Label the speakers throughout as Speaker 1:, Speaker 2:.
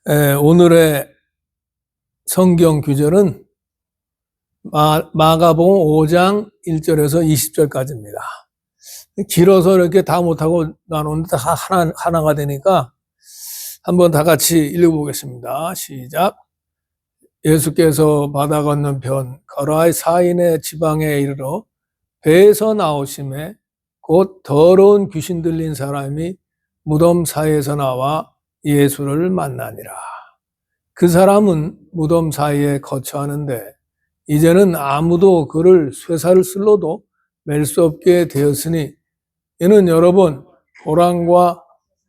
Speaker 1: 오늘의 성경 규절은 마가복음 5장 1절에서 20절까지입니다. 길어서 이렇게 다 못하고 나누는데 다 하나가 되니까 한번 다 같이 읽어보겠습니다. 시작. 예수께서 바다 건너편 가라의 사인의 지방에 이르러 배에서 나오심에 곧 더러운 귀신 들린 사람이 무덤 사이에서 나와 예수를 만나니라. 그 사람은 무덤 사이에 거처하는데 이제는 아무도 그를 쇠사를 쓸러도 맬 수 없게 되었으니 이는 여러 번 호랑과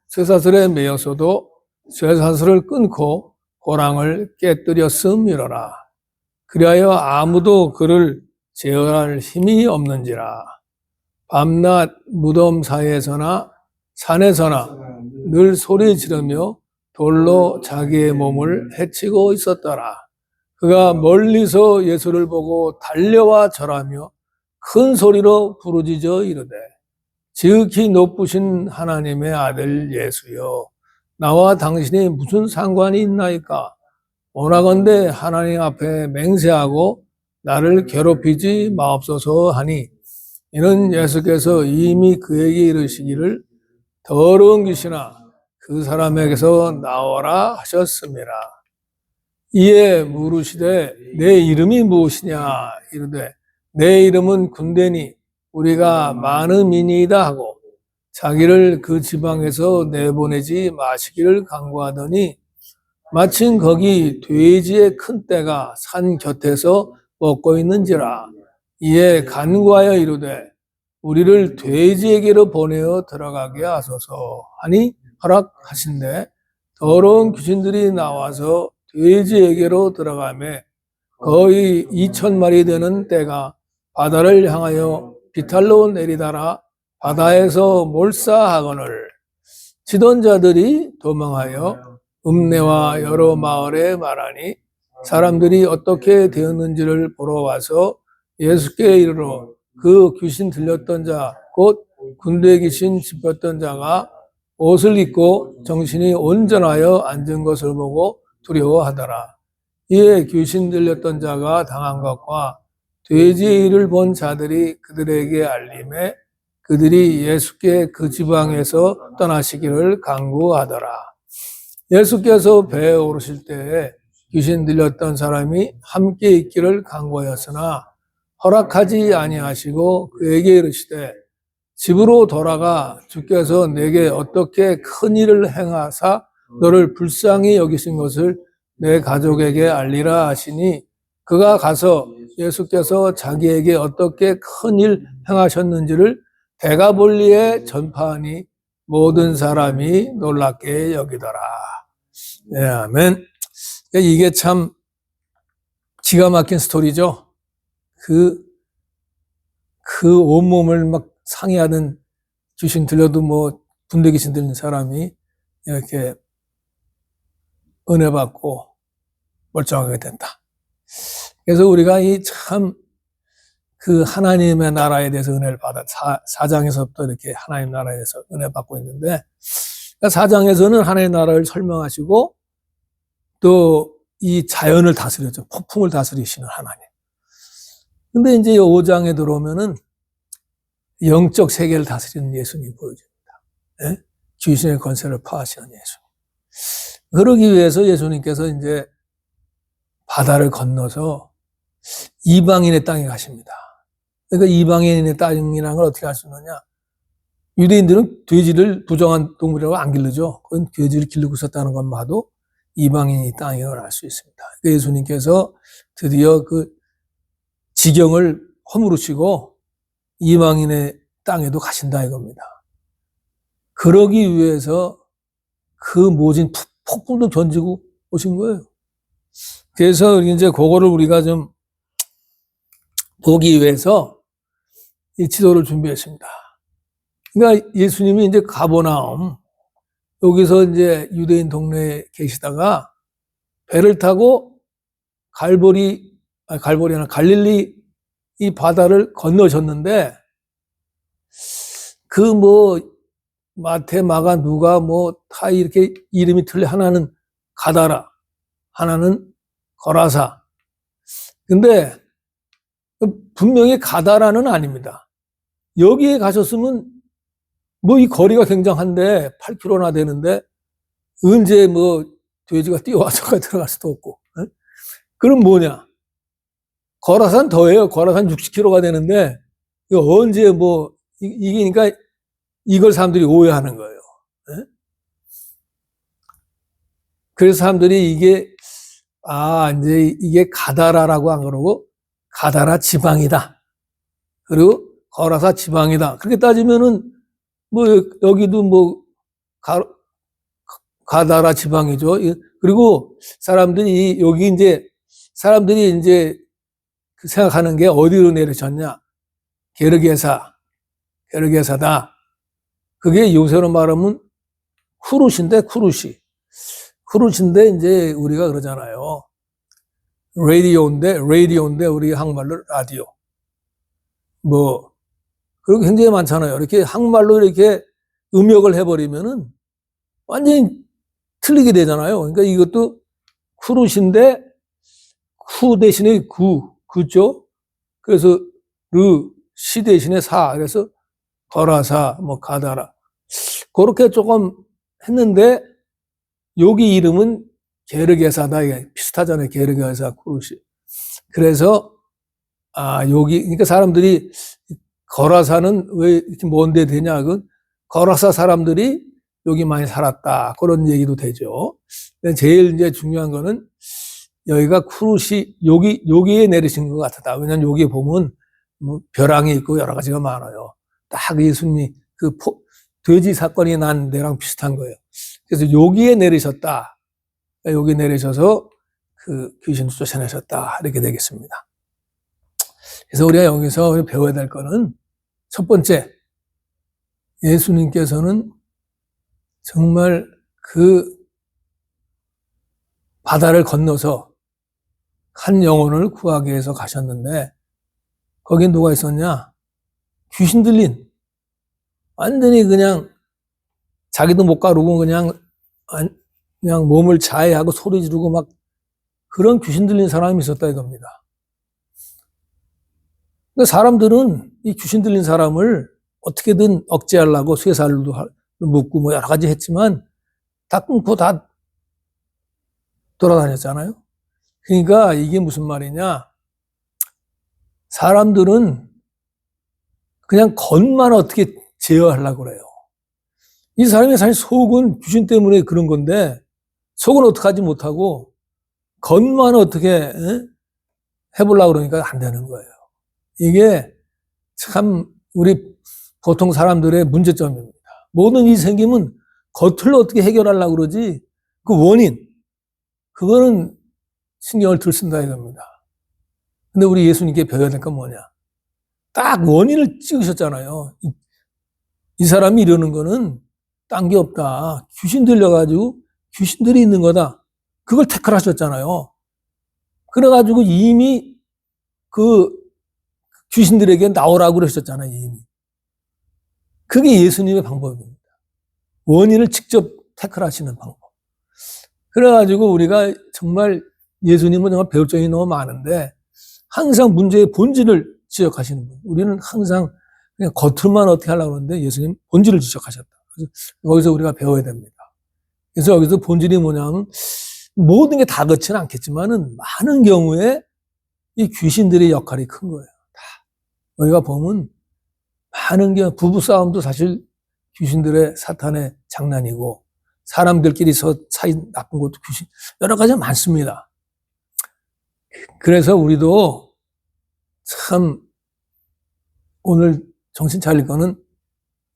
Speaker 1: 쇠사슬에 매여서도 쇠사슬을 끊고 호랑을 깨뜨렸음이로라. 그리하여 아무도 그를 제어할 힘이 없는지라. 밤낮 무덤 사이에서나 산에서나 늘 소리 지르며 돌로 자기의 몸을 해치고 있었더라. 그가 멀리서 예수를 보고 달려와 절하며 큰 소리로 부르짖어 이르되 지극히 높으신 하나님의 아들 예수여, 나와 당신이 무슨 상관이 있나이까? 원하건대 하나님 앞에 맹세하고 나를 괴롭히지 마옵소서 하니, 이는 예수께서 이미 그에게 이르시기를 더러운 귀신아 그 사람에게서 나오라 하셨습니다. 이에 물으시되 내 이름이 무엇이냐 이르되 내 이름은 군대니 우리가 많음이니이다 하고 자기를 그 지방에서 내보내지 마시기를 간구하더니 마침 거기 돼지의 큰 떼가 산 곁에서 먹고 있는지라. 이에 간구하여 이르되 우리를 돼지에게로 보내어 들어가게 하소서 하니 허락하신대 더러운 귀신들이 나와서 돼지에게로 들어가매 거의 2,000마리 되는 떼가 바다를 향하여 비탈로 내리다라 바다에서 몰사하거늘 치던 자들이 도망하여 읍내와 여러 마을에 말하니 사람들이 어떻게 되었는지를 보러 와서 예수께 이르러 그 귀신 들렸던 자 곧 군대 귀신 짚었던 자가 옷을 입고 정신이 온전하여 앉은 것을 보고 두려워하더라. 이에 귀신 들렸던 자가 당한 것과 돼지의 일을 본 자들이 그들에게 알림해 그들이 예수께 그 지방에서 떠나시기를 간구하더라. 예수께서 배에 오르실 때에 귀신 들렸던 사람이 함께 있기를 간구하였으나 허락하지 아니하시고 그에게 이르시되 집으로 돌아가 주께서 내게 어떻게 큰 일을 행하사 너를 불쌍히 여기신 것을 내 가족에게 알리라 하시니 그가 가서 예수께서 자기에게 어떻게 큰 일 행하셨는지를 대가볼리에 전파하니 모든 사람이 놀랍게 여기더라. 네, 아멘. 이게 참 기가 막힌 스토리죠. 그 온몸을 막 상해하는 귀신 들려도 군대 귀신 들린 사람이 이렇게 은혜 받고 멀쩡하게 된다. 그래서 우리가 그 하나님의 나라에 대해서 은혜를 받아, 4장에서부터 이렇게 하나님 나라에 대해서 은혜 받고 있는데, 4장에서는 하나님 나라를 설명하시고, 또 이 자연을 다스렸죠. 폭풍을 다스리시는 하나님. 근데 이제 5장에 들어오면은 영적 세계를 다스리는 예수님이 보여집니다. 예? 귀신의 권세를 파하시는 예수님. 그러기 위해서 예수님께서 이제 바다를 건너서 이방인의 땅에 가십니다. 그러니까 이방인의 땅이라는 걸 어떻게 알 수 있느냐? 유대인들은 돼지를 부정한 동물이라고 안 기르죠. 그건 돼지를 기르고 있었다는 것만 봐도 이방인의 땅인 걸 알 수 있습니다. 그러니까 예수님께서 드디어 그 지경을 허물으시고 이방인의 땅에도 가신다 이겁니다. 그러기 위해서 그 모진 폭풍도 견디고 오신 거예요. 그래서 이제 그거를 우리가 좀 보기 위해서 이 지도를 준비했습니다. 그러니까 예수님이 이제 가버나움, 여기서 이제 유대인 동네에 계시다가 배를 타고 갈릴리 이 바다를 건너셨는데, 마태, 마가, 누가, 다 이렇게 이름이 틀려. 하나는 가다라, 하나는 거라사. 근데 분명히 가다라는 아닙니다. 여기에 가셨으면 뭐 이 거리가 굉장한데 8km나 되는데 언제 뭐 돼지가 뛰어와서 들어갈 수도 없고. 그럼 뭐냐? 거라산 더해요. 거라산 60km가 되는데 이거 언제 뭐 이게 그러니까 이걸 사람들이 오해하는 거예요. 그래서 사람들이 이게 이제 이게 가다라라고 안 그러고 가다라 지방이다. 그리고 거라사 지방이다. 그렇게 따지면은 뭐 여기도 뭐 가다라 지방이죠. 그리고 여기 이제 사람들이 이제 생각하는 게 어디로 내리셨냐? 게르게사다. 그게 요새로 말하면 쿠룻인데 쿠룻인데 이제 우리가 그러잖아요. 라디오인데 우리 한국말로 라디오. 뭐 그런 게 굉장히 많잖아요. 이렇게 한국말로 이렇게 음역을 해버리면은 완전히 틀리게 되잖아요. 그러니까 이것도 쿠룻인데 쿠 대신에 그죠? 그래서 시 대신에 사. 그래서 거라사, 뭐 가다라. 그렇게 조금 했는데 여기 이름은 게르게사다. 이게 비슷하잖아요. 게르게사 쿠룻이. 그래서 여기 그러니까 사람들이 거라사는 왜 이렇게 먼데 되냐? 그 거라사 사람들이 여기 많이 살았다. 그런 얘기도 되죠. 근데 제일 이제 중요한 거는 여기가 쿠룻이 여기에 내리신 것 같다. 왜냐면 여기 보면 뭐 벼랑이 있고 여러 가지가 많아요. 딱 예수님이 돼지 사건이 난 데랑 비슷한 거예요. 그래서 여기에 내리셨다. 여기 내리셔서 그 귀신을 쫓아내셨다. 이렇게 되겠습니다. 그래서 우리가 여기서 배워야 될 거는 첫 번째, 예수님께서는 정말 그 바다를 건너서 한 영혼을 구하기 위해서 가셨는데 거긴 누가 있었냐? 귀신 들린, 완전히 그냥 자기도 못 가르고 그냥 몸을 자해하고 소리 지르고 막 그런 귀신 들린 사람이 있었다 이겁니다. 그러니까 사람들은 이 귀신 들린 사람을 어떻게든 억제하려고 쇠살도 묶고 뭐 여러 가지 했지만 다 끊고 다 돌아다녔잖아요. 그러니까 이게 무슨 말이냐? 사람들은 그냥 겉만 어떻게 제어하려고 그래요. 이 사람의 사실 속은 귀신 때문에 그런 건데 속은 어떻게 하지 못하고 겉만 어떻게 해보려고 그러니까 안 되는 거예요. 이게 참 우리 보통 사람들의 문제점입니다. 모든 일이 생기면 겉을 어떻게 해결하려고 그러지 그 원인 그거는 신경을 덜 쓴다 이겁니다. 근데 우리 예수님께 배워야 될 건 뭐냐? 딱 원인을 찍으셨잖아요. 이 사람이 이러는 거는 딴 게 없다. 귀신 들려가지고 귀신들이 있는 거다. 그걸 태클하셨잖아요. 그래가지고 이미 그 귀신들에게 나오라고 그러셨잖아요. 이미. 그게 예수님의 방법입니다. 원인을 직접 태클하시는 방법. 그래가지고 우리가 정말 예수님은 정말 배울 점이 너무 많은데 항상 문제의 본질을 지적하시는 분. 우리는 항상 그냥 겉으로만 어떻게 하려고 하는데 예수님 본질을 지적하셨다. 그래서 거기서 우리가 배워야 됩니다. 그래서 여기서 본질이 뭐냐면 모든 게 다 그렇지는 않겠지만은 많은 경우에 이 귀신들의 역할이 큰 거예요. 다. 우리가 보면 많은 게 부부싸움도 사실 귀신들의 사탄의 장난이고 사람들끼리 사이 나쁜 것도 귀신 여러 가지가 많습니다. 그래서 우리도 참 오늘 정신 차릴 거는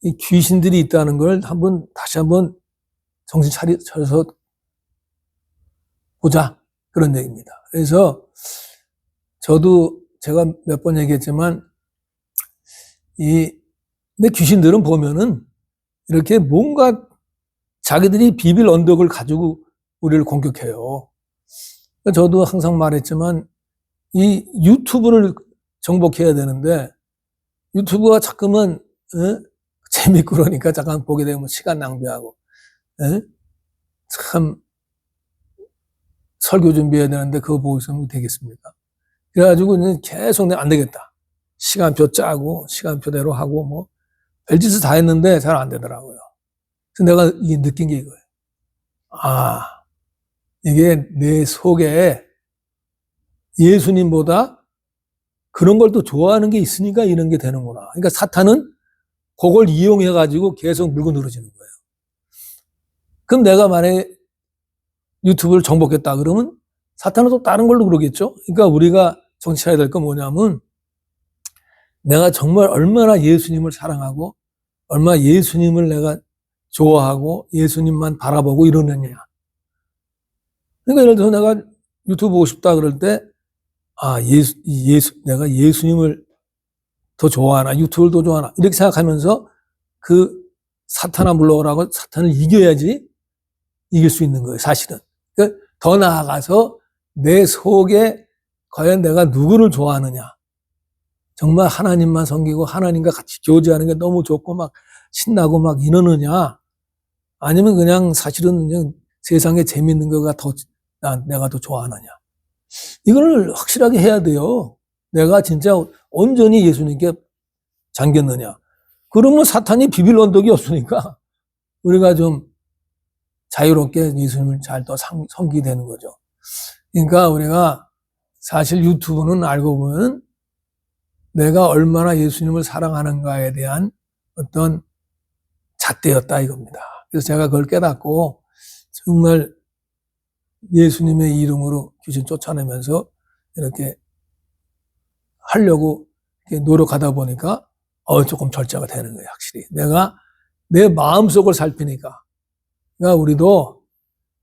Speaker 1: 이 귀신들이 있다는 걸 다시 한번 정신 차려서 보자. 그런 얘기입니다. 그래서 저도 제가 몇 번 얘기했지만 근데 귀신들은 보면은 이렇게 뭔가 자기들이 비빌 언덕을 가지고 우리를 공격해요. 저도 항상 말했지만 이 유튜브를 정복해야 되는데 유튜브가 자꾸만 재밌고 그러니까 잠깐 보게 되면 시간 낭비하고 참 설교 준비해야 되는데 그거 보고 있으면 되겠습니까? 그래가지고 계속 내가 안 되겠다. 시간표 짜고 시간표대로 하고 뭐 별짓을 다 했는데 잘 안 되더라고요. 그래서 내가 이게 느낀 게 이거예요. 아, 이게 내 속에 예수님보다 그런 걸 또 좋아하는 게 있으니까 이런 게 되는구나. 그러니까 사탄은 그걸 이용해가지고 계속 물고 늘어지는 거예요. 그럼 내가 만약에 유튜브를 정복했다 그러면 사탄은 또 다른 걸로 그러겠죠. 그러니까 우리가 정치해야 될 건 뭐냐면 내가 정말 얼마나 예수님을 사랑하고 얼마나 예수님을 내가 좋아하고 예수님만 바라보고 이러느냐. 그러니까 예를 들어서 내가 유튜브 보고 싶다 그럴 때 아, 내가 예수님을 더 좋아하나, 유튜브를 더 좋아하나, 이렇게 생각하면서 그 사탄아 물러오라고 사탄을 이겨야지 이길 수 있는 거예요, 사실은. 그러니까 더 나아가서 내 속에 과연 내가 누구를 좋아하느냐. 정말 하나님만 섬기고 하나님과 같이 교제하는 게 너무 좋고 막 신나고 막 이러느냐. 아니면 그냥 사실은 그냥 세상에 재밌는 거가 내가 더 좋아하느냐. 이걸 확실하게 해야 돼요. 내가 진짜 온전히 예수님께 잠겼느냐. 그러면 사탄이 비빌 언덕이 없으니까 우리가 좀 자유롭게 예수님을 잘 더 섬기게 되는 거죠. 그러니까 우리가 사실 유튜브는 알고 보면 내가 얼마나 예수님을 사랑하는가에 대한 어떤 잣대였다 이겁니다. 그래서 제가 그걸 깨닫고 정말 예수님의 이름으로 귀신 쫓아내면서 이렇게 하려고 이렇게 노력하다 보니까 조금 절제가 되는 거예요, 확실히. 내가 내 마음속을 살피니까. 그러니까 우리도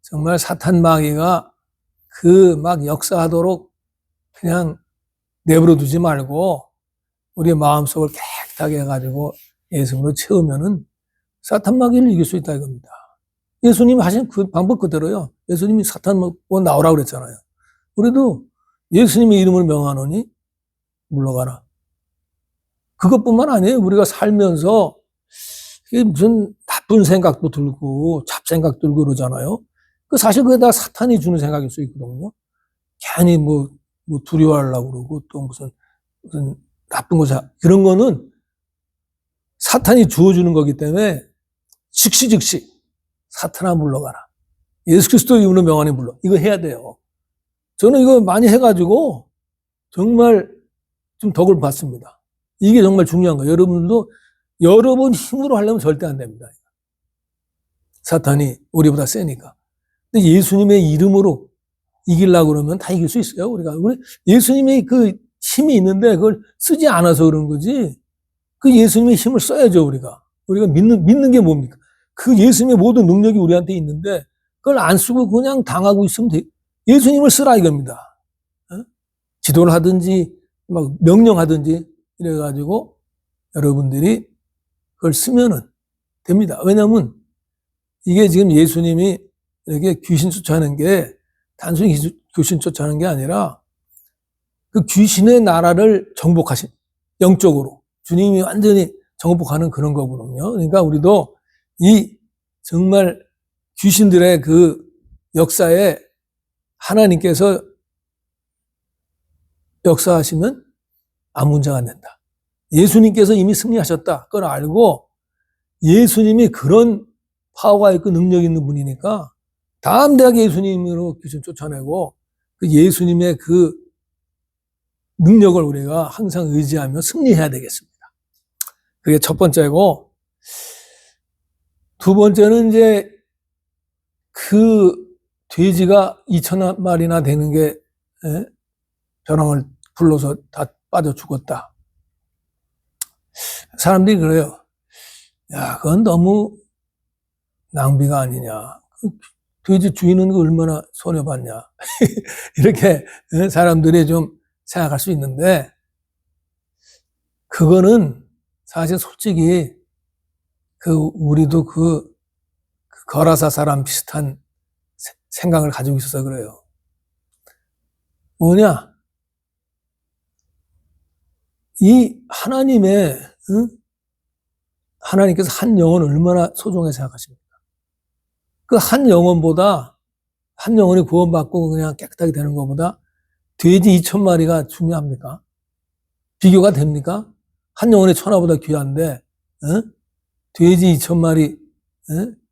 Speaker 1: 정말 사탄 마귀가 그 막 역사하도록 그냥 내버려 두지 말고 우리의 마음속을 깨끗하게 해가지고 예수님으로 채우면은 사탄 마귀를 이길 수 있다 이겁니다. 예수님이 하신 그 방법 그대로요. 예수님이 사탄 먹고 나오라고 그랬잖아요. 우리도 예수님의 이름을 명하노니 물러가라. 그것뿐만 아니에요. 우리가 살면서 무슨 나쁜 생각도 들고 잡생각 들고 그러잖아요. 그 사실 그게 다 사탄이 주는 생각일 수 있거든요. 괜히 뭐 두려워하려고 그러고 또 무슨 나쁜 거 그런 거는 사탄이 주어주는 거기 때문에 즉시 사탄아 물러가라. 예수 그리스도 이름으로 명하니 물러. 이거 해야 돼요. 저는 이거 많이 해가지고 정말 좀 덕을 봤습니다. 이게 정말 중요한 거예요. 여러분도 여러분 힘으로 하려면 절대 안 됩니다. 사탄이 우리보다 세니까. 근데 예수님의 이름으로 이기려고 그러면 다 이길 수 있어요. 우리 예수님의 그 힘이 있는데 그걸 쓰지 않아서 그런 거지. 그 예수님의 힘을 써야죠, 우리가. 우리가 믿는 게 뭡니까? 그 예수님의 모든 능력이 우리한테 있는데 그걸 안 쓰고 그냥 당하고 있으면 돼. 예수님을 쓰라 이겁니다. 지도를 하든지 막 명령하든지 이래가지고 여러분들이 그걸 쓰면은 됩니다. 왜냐하면 이게 지금 예수님이 이렇게 귀신 쫓아내는 게 단순히 귀신 쫓아내는 게 아니라 그 귀신의 나라를 정복하신 영적으로 주님이 완전히 정복하는 그런 거거든요. 그러니까 우리도 이 정말 귀신들의 그 역사에 하나님께서 역사하시면 아무 문제가 안 된다. 예수님께서 이미 승리하셨다. 그걸 알고 예수님이 그런 파워가 있고 능력이 있는 분이니까 담대하게 예수님으로 귀신 쫓아내고 그 예수님의 그 능력을 우리가 항상 의지하며 승리해야 되겠습니다. 그게 첫 번째고, 두 번째는 이제 그 돼지가 2,000마리나 되는 게 벼랑을 불러서 다 빠져 죽었다. 사람들이 그래요. 야, 그건 너무 낭비가 아니냐. 돼지 주인은 얼마나 손해봤냐. 이렇게 사람들이 좀 생각할 수 있는데, 그거는 사실 솔직히 우리도 그 거라사 사람 비슷한 생각을 가지고 있어서 그래요. 뭐냐? 이 하나님께서 한 영혼을 얼마나 소중하게 생각하십니까? 그 한 영혼보다 한 영혼이 구원받고 그냥 깨끗하게 되는 것보다 돼지 2,000마리가 중요합니까? 비교가 됩니까? 한 영혼의 천하보다 귀한데, 돼지 2,000마리,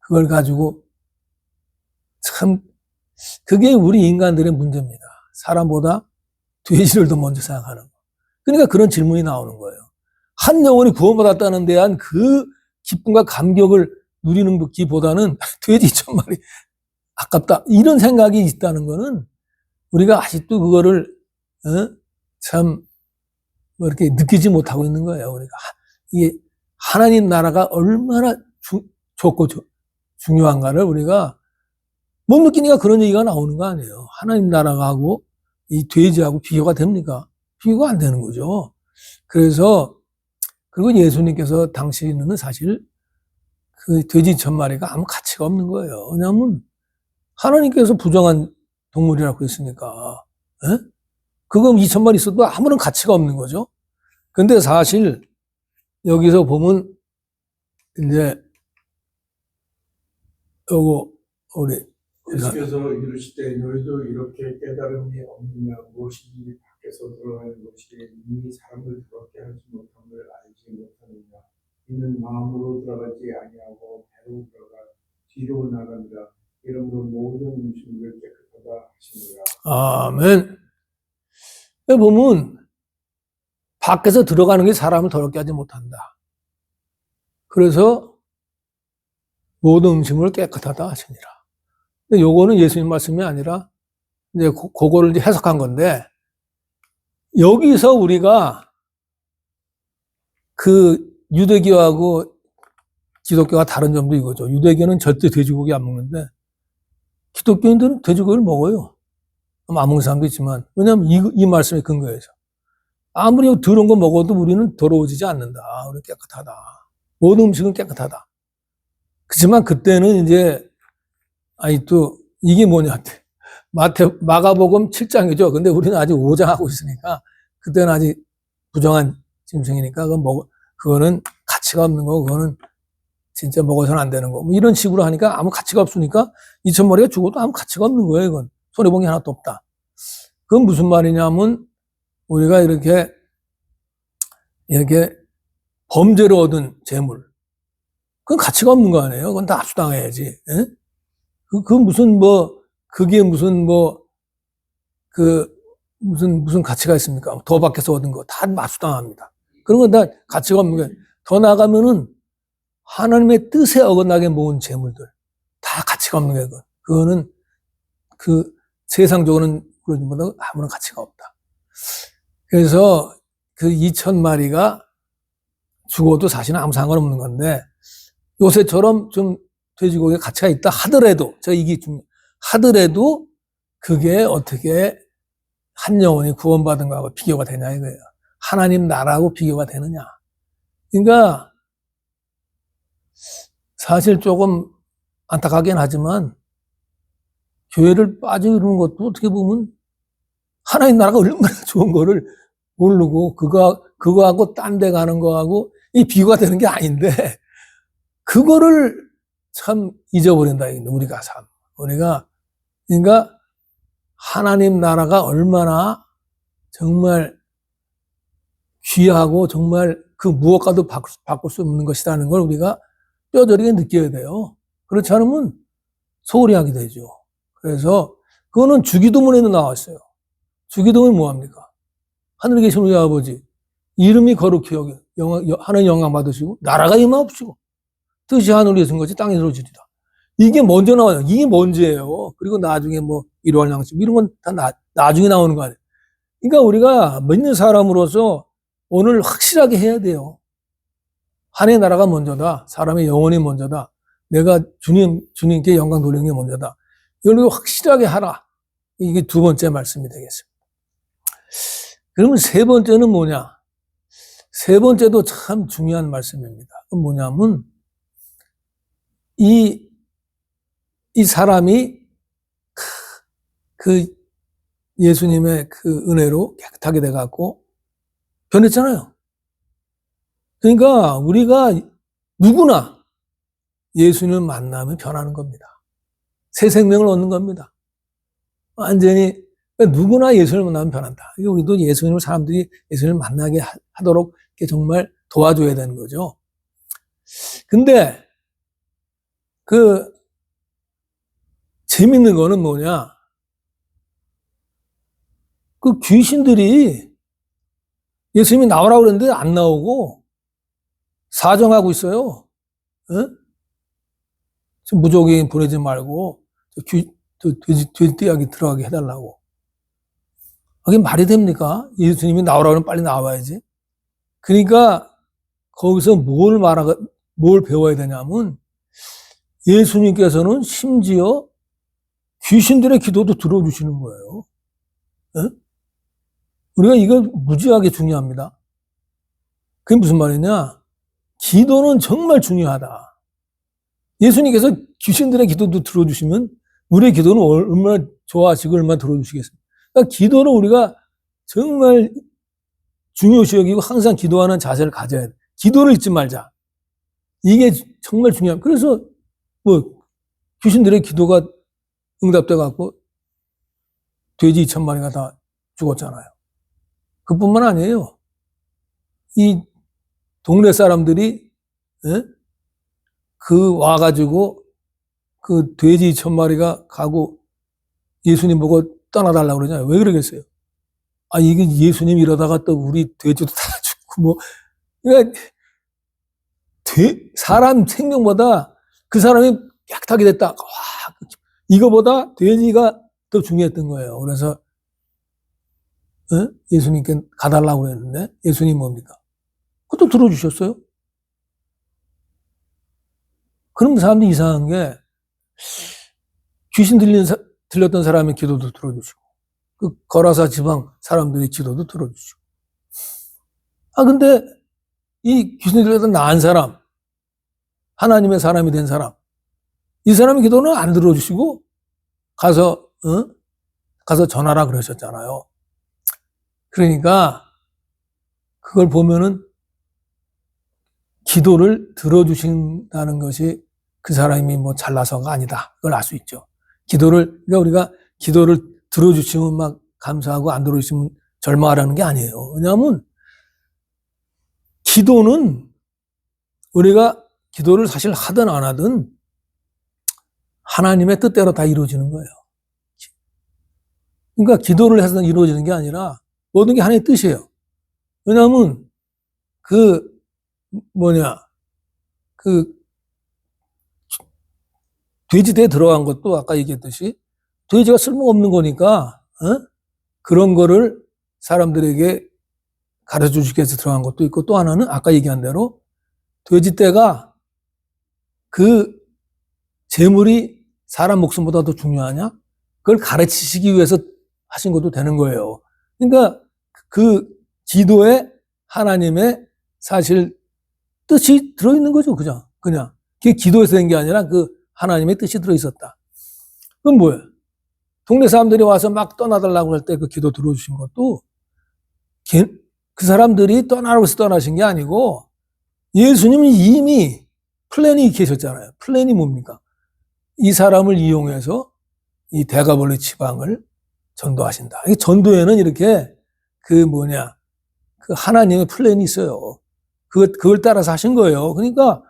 Speaker 1: 그걸 가지고 참, 그게 우리 인간들의 문제입니다. 사람보다 돼지를 더 먼저 생각하는 거. 그러니까 그런 질문이 나오는 거예요. 한 영혼이 구원받았다는 데한 그 기쁨과 감격을 누리는 기보다는 돼지 2,000마리 아깝다. 이런 생각이 있다는 거는 우리가 아직도 그거를, 참, 뭐 이렇게 느끼지 못하고 있는 거예요. 우리가. 이게 하나님 나라가 얼마나 좋고 중요한가를 우리가 못 느끼니까 그런 얘기가 나오는 거 아니에요. 하나님 나라가 하고 이 돼지하고 비교가 됩니까? 비교가 안 되는 거죠. 그래서, 그리고 예수님께서 당시에는 사실 그 돼지 1,000마리가 아무 가치가 없는 거예요. 왜냐하면 하나님께서 부정한 동물이라고 했으니까. 그거 2,000마리 있어도 아무런 가치가 없는 거죠. 근데 사실 여기서 보면 이제 요거 우리
Speaker 2: 예수께서 이르시되 너희도 이렇게 깨달음이 없느냐 무엇이 밖에서 드러나는 것이 이미 사람을 더럽게 하지 못함을 알지 못하느냐 이는 마음으로 들어가지 아니하고 배로 들어가 뒤로 나간다 이러므로 모든 음식을 깨끗하다 하시니라.
Speaker 1: 아멘. 여기 보면 밖에서 들어가는 게 사람을 더럽게 하지 못한다. 그래서 모든 음식물 깨끗하다 하시니라. 근데 요거는 예수님 말씀이 아니라 이제 그거를 이제 해석한 건데 여기서 우리가 그 유대교하고 기독교가 다른 점도 이거죠. 유대교는 절대 돼지고기 안 먹는데 기독교인들은 돼지고기를 먹어요. 안 먹는 사람도 있지만 왜냐하면 이 말씀의 근거에서 아무리 더러운 거 먹어도 우리는 더러워지지 않는다. 우리 깨끗하다. 모든 음식은 깨끗하다. 그렇지만 그때는 이제 아니 또 이게 뭐냐 마가복음 7장이죠. 근데 우리는 아직 5장 하고 있으니까 그때는 아직 부정한 짐승이니까 그거는 가치가 없는 거고 그거는 진짜 먹어서는 안 되는 거. 뭐 이런 식으로 하니까 아무 가치가 없으니까 2,000마리가 죽어도 아무 가치가 없는 거예요. 이건 손해본 게 하나도 없다. 그건 무슨 말이냐면 우리가 이렇게 범죄로 얻은 재물 그건 가치가 없는 거 아니에요. 그건 다 압수당해야지. 예? 그 무슨 그게 무슨 무슨 가치가 있습니까? 더 밖에서 얻은 거 다 압수당합니다. 그런 건 다 가치가 없는 거예요. 더 나가면은 하나님의 뜻에 어긋나게 모은 재물들 다 가치가 없는 거예요. 그거는 그 세상적으로는 그러지보다 아무런 가치가 없다. 그래서 그 2,000마리가 죽어도 사실은 아무 상관없는 건데 요새처럼 좀 돼지고기에 가치가 있다 하더라도 하더라도 그게 어떻게 한 영혼이 구원받은 거하고 비교가 되냐 이거예요. 하나님 나라하고 비교가 되느냐. 그러니까 사실 조금 안타깝긴 하지만 교회를 빠져 이러는 것도 어떻게 보면 하나님 나라가 얼마나 좋은 거를 모르고 그거하고 딴 데 가는 거하고 이 비교가 되는 게 아닌데 그거를 참 잊어버린다. 우리가 그러니까 하나님 나라가 얼마나 정말 귀하고 정말 그 무엇과도 바꿀 수 없는 것이라는 걸 우리가 뼈저리게 느껴야 돼요. 그렇지 않으면 소홀히 하게 되죠. 그래서 그거는 주기도문에도 나와 있어요. 주기도문이 뭐합니까? 하늘에 계신 우리 아버지 이름이 거룩히 하나님 영광 받으시고 나라가 임하옵시고 뜻이 하늘에 있는 것이 땅에 이루어지리라. 이게 먼저 나와요. 이게 먼저예요. 그리고 나중에 이러한 양식 이런 건 다 나중에 나오는 거 아니에요. 그러니까 우리가 믿는 사람으로서 오늘 확실하게 해야 돼요. 하나님의 나라가 먼저다. 사람의 영혼이 먼저다. 내가 주님께 영광 돌리는 게 먼저다. 이걸 확실하게 하라. 이게 두 번째 말씀이 되겠습니다. 그러면 세 번째는 뭐냐? 세 번째도 참 중요한 말씀입니다. 그건 뭐냐면 이 사람이 그 예수님의 그 은혜로 깨끗하게 돼갖고 변했잖아요. 그러니까 우리가 누구나 예수님을 만나면 변하는 겁니다. 새 생명을 얻는 겁니다. 완전히 그러니까 누구나 예수님을 만나면 변한다. 우리도 예수님을 사람들이 예수님을 만나게 하도록 정말 도와줘야 되는 거죠. 근데 그 재밌는 거는 뭐냐? 그 귀신들이 예수님이 나오라고 그랬는데 안 나오고 사정하고 있어요. 응? 무적인 보내지 말고 돼지띠약이 들어가게 해달라고. 그게 말이 됩니까? 예수님이 나오라고 하면 빨리 나와야지. 그러니까 거기서 뭘 배워야 되냐면 예수님께서는 심지어 귀신들의 기도도 들어주시는 거예요. 응? 우리가 이거 무지하게 중요합니다. 그게 무슨 말이냐? 기도는 정말 중요하다. 예수님께서 귀신들의 기도도 들어주시면 우리의 기도는 얼마나 좋아하시고 얼마나 들어주시겠습니까? 그러니까 기도를 우리가 정말 중요시 여기고 항상 기도하는 자세를 가져야 돼. 기도를 잊지 말자. 이게 정말 중요합니다. 그래서 귀신들의 기도가 응답돼 갖고 돼지 2,000마리가 다 죽었잖아요. 그뿐만 아니에요. 이 동네 사람들이 와가지고 그 돼지 2,000마리가 가고 예수님 보고 떠나달라고 그러잖아요. 왜 그러겠어요? 이게 예수님 이러다가 또 우리 돼지도 다 죽고 그러니까 사람 생명보다 그 사람이 깨끗하게 됐다. 와, 이거보다 돼지가 더 중요했던 거예요. 그래서 예수님께 가달라고 그랬는데 예수님 뭡니까? 그것도 들어주셨어요. 그럼 사람들이 이상한 게 귀신 들렸던 사람의 기도도 들어주시고 그 거라사 지방 사람들의 기도도 들어주시고 근데 이 귀신 들렸던 나은 사람 하나님의 사람이 된 사람 이 사람의 기도는 안 들어주시고 가서 전하라 그러셨잖아요. 그러니까 그걸 보면은 기도를 들어주신다는 것이 그 사람이 잘나서가 아니다. 그걸 알 수 있죠. 그러니까 우리가 기도를 들어주시면 막 감사하고 안 들어주시면 절망하라는 게 아니에요. 왜냐하면 기도는 우리가 기도를 사실 하든 안 하든 하나님의 뜻대로 다 이루어지는 거예요. 그러니까 기도를 해서 이루어지는 게 아니라 모든 게 하나님의 뜻이에요. 왜냐하면 돼지대에 들어간 것도 아까 얘기했듯이 돼지가 쓸모없는 거니까 그런 거를 사람들에게 가르쳐 주기 위해서 들어간 것도 있고 또 하나는 아까 얘기한 대로 돼지떼가 그 재물이 사람 목숨보다 더 중요하냐? 그걸 가르치시기 위해서 하신 것도 되는 거예요. 그러니까 그 기도에 하나님의 사실 뜻이 들어있는 거죠. 그냥. 그게 기도에서 된 게 아니라 그 하나님의 뜻이 들어있었다. 그럼 뭐예요? 동네 사람들이 와서 막 떠나달라고 할 때 그 기도 들어주신 것도 그 사람들이 떠나라고 해서 떠나신 게 아니고 예수님은 이미 플랜이 계셨잖아요. 플랜이 뭡니까? 이 사람을 이용해서 이 대가볼리 지방을 전도하신다. 이 전도에는 이렇게 그 하나님의 플랜이 있어요. 그걸 따라서 하신 거예요. 그러니까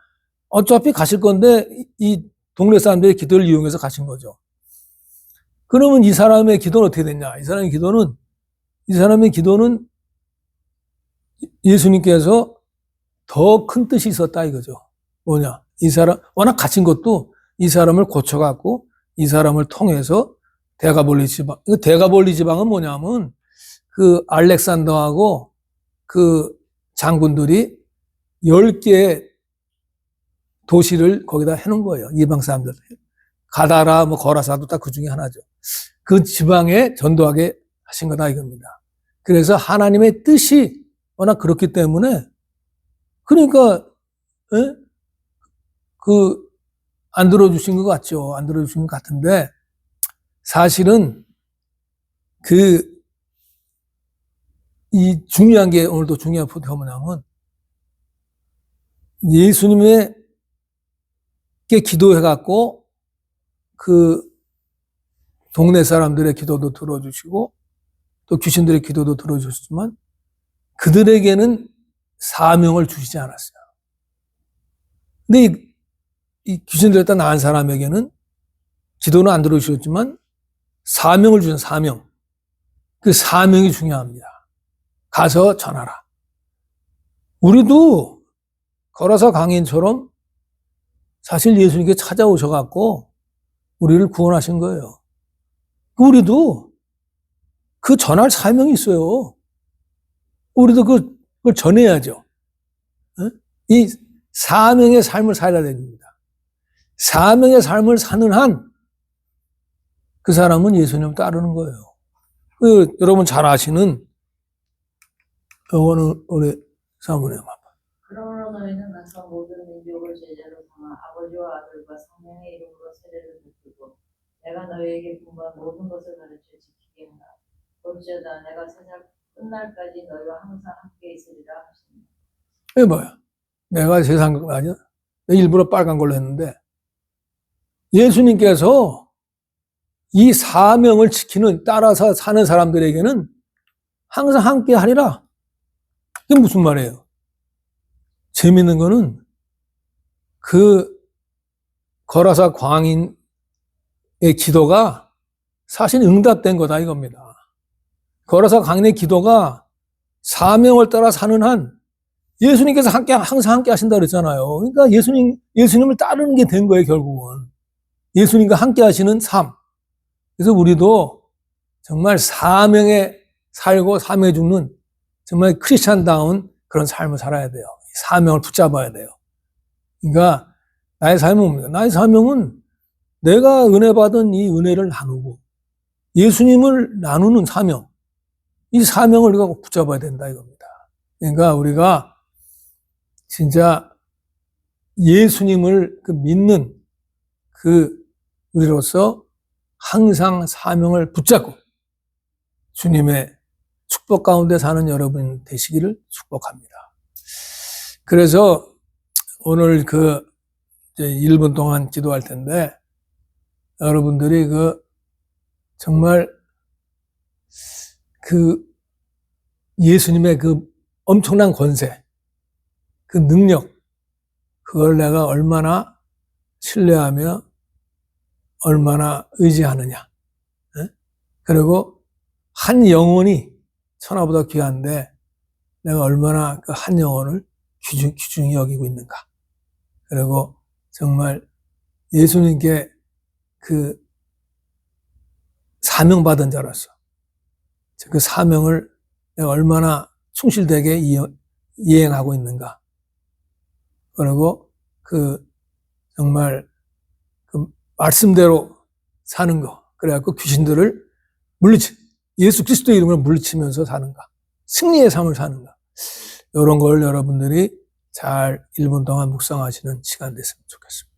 Speaker 1: 어차피 가실 건데 이 동네 사람들의 기도를 이용해서 가신 거죠. 그러면 이 사람의 기도는 어떻게 됐냐? 이 사람의 기도는 예수님께서 더 큰 뜻이 있었다 이거죠. 이 사람 워낙 갇힌 것도 이 사람을 고쳐갖고 이 사람을 통해서 대가볼리 지방. 대가볼리 지방은 뭐냐면 그 알렉산더하고 그 장군들이 10개의 도시를 거기다 해놓은 거예요. 이방 사람들. 가다라, 거라사도 딱 그 중에 하나죠. 그 지방에 전도하게 하신 거다 이겁니다. 그래서 하나님의 뜻이 워낙 그렇기 때문에 그러니까 안 들어주신 것 같죠. 안 들어주신 것 같은데 사실은 이 중요한 게 오늘도 중요한 포인트가 뭐냐면 예수님에게 기도해갖고 동네 사람들의 기도도 들어주시고 또 귀신들의 기도도 들어주셨지만 그들에게는 사명을 주시지 않았어요. 근데 이 귀신들 다 나은 사람에게는 기도는 안 들어주셨지만 사명을 주신 사명. 그 사명이 중요합니다. 가서 전하라. 우리도 거라사 강인처럼 사실 예수님께 찾아오셔갖고 우리를 구원하신 거예요. 우리도 그 전할 사명이 있어요. 우리도 그걸 전해야죠. 이 사명의 삶을 살아야 됩니다. 사명의 삶을 사는 한 그 사람은 예수님을 따르는 거예요. 여러분 잘 아시는 요거는 우리 사모님.
Speaker 3: 그러므로 너희는 가서 모든 민족을 제자로 삼아 아버지와 아들과 성령의 이름으로 세례를 베푸고 내가 너희에게 분부한 모든 것을 가르쳐 지키게 하라. 볼지어다 내가 세상 끝날까지 너희와 항상 함께 있으리라 하시니.
Speaker 1: 이게 뭐야? 내가 세상 아니야? 일부러 빨간 걸로 했는데 예수님께서 이 사명을 지키는 따라서 사는 사람들에게는 항상 함께 하리라. 이게 무슨 말이에요? 재밌는 거는 그 거라사 광인의 기도가 사실 응답된 거다 이겁니다. 거라사 광인의 기도가 사명을 따라 사는 한 예수님께서 항상 함께 하신다 그랬잖아요. 그러니까 예수님을 따르는 게 된 거예요, 결국은. 예수님과 함께 하시는 삶. 그래서 우리도 정말 사명에 살고 사명에 죽는 정말 크리스찬다운 그런 삶을 살아야 돼요. 사명을 붙잡아야 돼요. 그러니까 나의 삶은 뭡니까? 나의 사명은 내가 은혜 받은 이 은혜를 나누고 예수님을 나누는 사명. 이 사명을 우리가 꼭 붙잡아야 된다 이겁니다. 그러니까 우리가 진짜 예수님을 믿는 우리로서 항상 사명을 붙잡고 주님의 축복 가운데 사는 여러분 되시기를 축복합니다. 그래서 오늘 이제 1분 동안 기도할 텐데 여러분들이 정말 예수님의 엄청난 권세, 능력, 그걸 내가 얼마나 신뢰하며 얼마나 의지하느냐. 그리고 한 영혼이 천하보다 귀한데 내가 얼마나 그 한 영혼을 귀중히 여기고 있는가. 그리고 정말 예수님께 사명받은 자로서 그 사명을 내가 얼마나 충실되게 이행하고 있는가. 그리고 정말 말씀대로 사는 거. 그래갖고 귀신들을 예수 그리스도의 이름을 물리치면서 사는가. 승리의 삶을 사는가. 이런 걸 여러분들이 잘 1분 동안 묵상하시는 시간 됐으면 좋겠습니다.